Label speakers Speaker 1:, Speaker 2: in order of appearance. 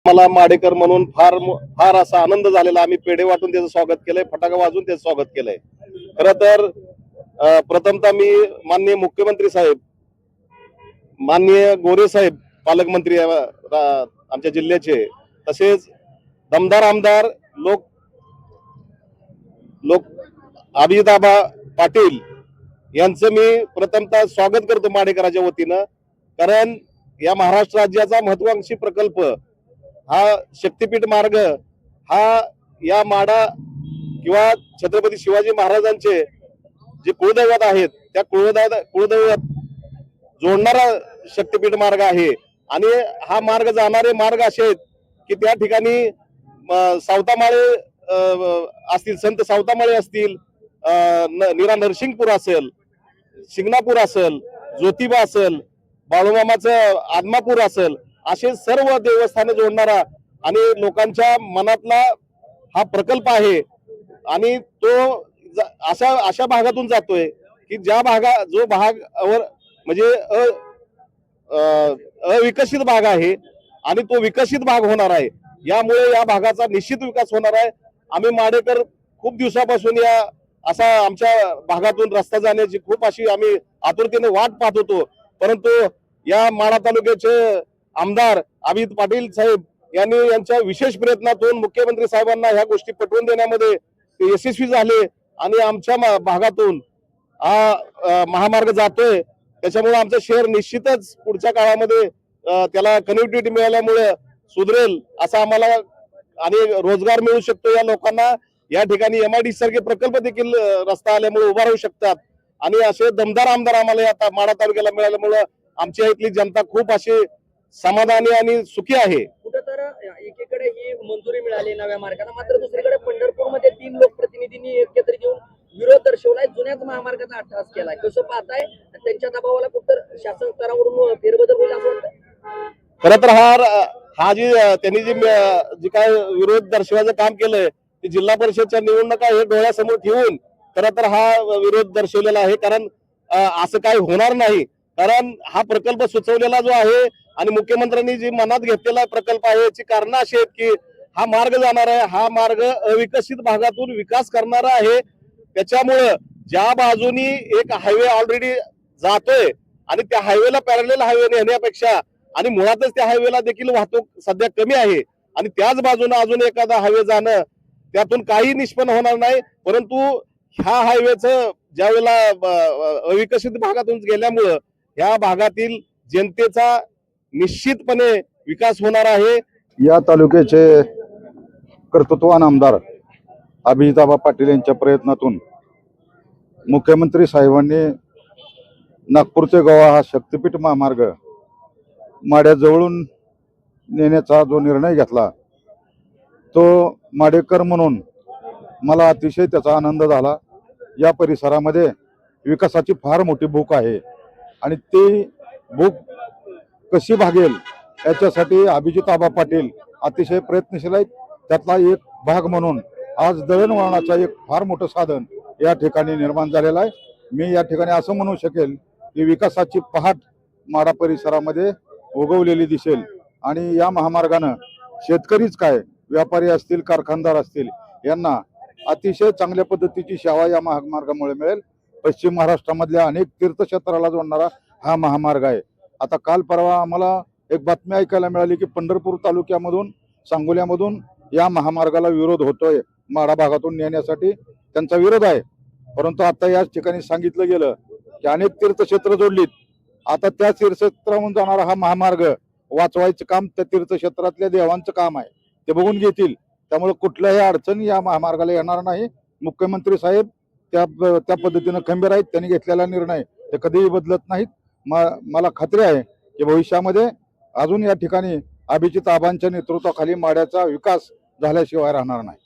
Speaker 1: मला माडेकर म्हणून फार असा आनंद झालेला. आम्ही पेढे वाटून त्याचं स्वागत केलंय, फटाका वाजून त्याचं स्वागत केलंय. खरं तर प्रथमतः मी माननीय मुख्यमंत्री साहेब, माननीय गोरे साहेब पालकमंत्री आमच्या जिल्ह्याचे, तसेच दमदार आमदार लोक अभिजितआबा पाटील यांचं मी प्रथमतः स्वागत करतो माडेकरांच्या वतीनं. कारण या महाराष्ट्र राज्याचा महत्वाकांक्षी प्रकल्प हा शक्तीपीठ मार्ग हा या माडा किंवा छत्रपती शिवाजी महाराजांचे जे कुळदैवत आहेत त्या कुळदैवत जोडणारा शक्तीपीठ मार्ग आहे. आणि हा मार्ग जाणारे मार्ग असे आहेत की त्या ठिकाणी सावतामाळे असतील, संत सावतामाळे असतील, नीरा नरसिंगपूर असेल, शिंगणापूर असेल, ज्योतिबा असेल, बाळूमामाचं आदमापूर असेल, असे सर्व देवस्थाने जोडणारा आणि लोकांच्या मनातला हा प्रकल्प आहे. आणि तो अशा भागातून जातोय की जो भाग म्हणजे अविकसित भाग आहे आणि तो विकसित भाग होणार आहे. यामुळे या भागाचा निश्चित विकास होणार आहे. आम्ही माडेकर खूप दिवसापासून असा आमच्या भागातून रस्ता जाण्याची खूप अशी आम्ही आतुरतेने वाट पाहत होतो. परंतु या माढा तालुक्याचे आमदार अभिजित पाटील साहेब यांनी यांच्या विशेष प्रयत्नातून मुख्यमंत्री साहेबांना ह्या गोष्टी पटवून देण्यामध्ये ते यशस्वी झाले आणि आमच्या भागातून हा महामार्ग जातोय. त्याच्यामुळे आमचं शहर निश्चितच पुढच्या काळामध्ये त्याला कनेक्टिव्हिटी मिळाल्यामुळे सुधरेल असं आम्हाला आणि रोजगार मिळू शकतो या लोकांना. या ठिकाणी MIDC सारखे प्रकल्प देखील रस्ता आल्यामुळे उभा राहू शकतात. आणि असे दमदार आमदार आम्हाला आता माढा तालुक्याला मिळाल्यामुळे आमच्या इथली जनता खूप अशी समाधानी आणि सुखी आहे.
Speaker 2: कुठं तर एकीकडे ही मंजुरी मिळाली नव्या मार्गाला, मात्र दुसरीकडे पंढरपूरमध्ये 3 लोकप्रतिनिधींनी एकत्र येऊन विरोध दर्शवलाय, जुन्याच महामार्गाचा अट्टहास केलाय. कसं पाहताय? त्यांच्या दबावाला कुठं शासन स्तरावरून फेरबदल होईल असं वाटतं?
Speaker 1: खरं तर हा त्यांनी जी काय विरोध दर्शवायचं काम केलंय ते जिल्हा परिषदच्या निवडणुका हे डोळ्यासमोर ठेवून खरं तर हा विरोध दर्शवलेला आहे. कारण असं काही होणार नाही. कारण हा प्रकल्प सुचवलेला जो आहे आणि मुख्यमंत्र्यांनी जी मनात घेतलेला प्रकल्प आहे याची कारण अशी आहेत की हा मार्ग जाणार आहे, हा मार्ग अविकसित भागातून विकास करणारा आहे. त्याच्यामुळं ज्या बाजूनी एक हायवे ऑलरेडी जातोय आणि त्या हायवेला पॅरलल हायवे नेण्यापेक्षा आणि मुळातच त्या हायवेला देखील वाहतूक सध्या कमी आहे आणि त्याच बाजूने अजून एखादा हायवे जाणं त्यातून काही निष्पन्न होणार नाही. परंतु ह्या हायवेचं ज्यावेळेला अविकसित भागातून गेल्यामुळं ह्या भागातील जनतेचा निश्चितपणे विकास होणार आहे.
Speaker 3: या तालुक्याचे कर्तृत्ववान आमदार अभिजितआबा पाटील यांच्या प्रयत्नातून मुख्यमंत्री साहेबांनी नागपूरचे गोवा हा शक्तीपीठ महामार्ग माड्याजवळून नेण्याचा जो निर्णय घेतला तो माडेकर म्हणून मला अतिशय त्याचा आनंद झाला. या परिसरामध्ये विकासाची फार मोठी भूक आहे आणि ती भूक कशी भागेल याच्यासाठी अभिजितआबा पाटील अतिशय प्रयत्नशील आहेत. त्यातला एक भाग म्हणून आज दळणवळणाचा एक फार मोठं साधन या ठिकाणी निर्माण झालेलं आहे. मी या ठिकाणी असं म्हणू शकेल की विकासाची पहाट माढा परिसरामध्ये उगवलेली दिसेल आणि या महामार्गानं शेतकरीच काय, व्यापारी असतील, कारखानदार असतील, यांना अतिशय चांगल्या पद्धतीची सेवा या महामार्गामुळे मिळेल. पश्चिम महाराष्ट्रामधल्या अनेक तीर्थक्षेत्राला जोडणारा हा महामार्ग आहे. आता काल परवा आम्हाला एक बातमी ऐकायला मिळाली की पंढरपूर तालुक्यामधून, सांगोल्यामधून या महामार्गाला विरोध होतोय. माढा भागातून नेण्यासाठी त्यांचा विरोध आहे. परंतु आता याच ठिकाणी सांगितलं गेलं की अनेक तीर्थक्षेत्र जोडलीत. आता त्या तीर्थक्षेत्रामधून जाणारा हा महामार्ग वाचवायचं काम त्या तीर्थक्षेत्रातल्या देवांचं काम आहे, ते बघून घेतील. त्यामुळे कुठल्याही अडचण या महामार्गाला येणार नाही. मुख्यमंत्री साहेब त्या पद्धतीनं खंबीर आहेत. त्यांनी घेतलेला निर्णय ते कधीही बदलत नाहीत. मला खात्री आहे की भविष्यामध्ये अजून या ठिकाणी अभिजित आबांच्या नेतृत्वाखाली माड्याचा विकास झाल्याशिवाय राहणार नाही.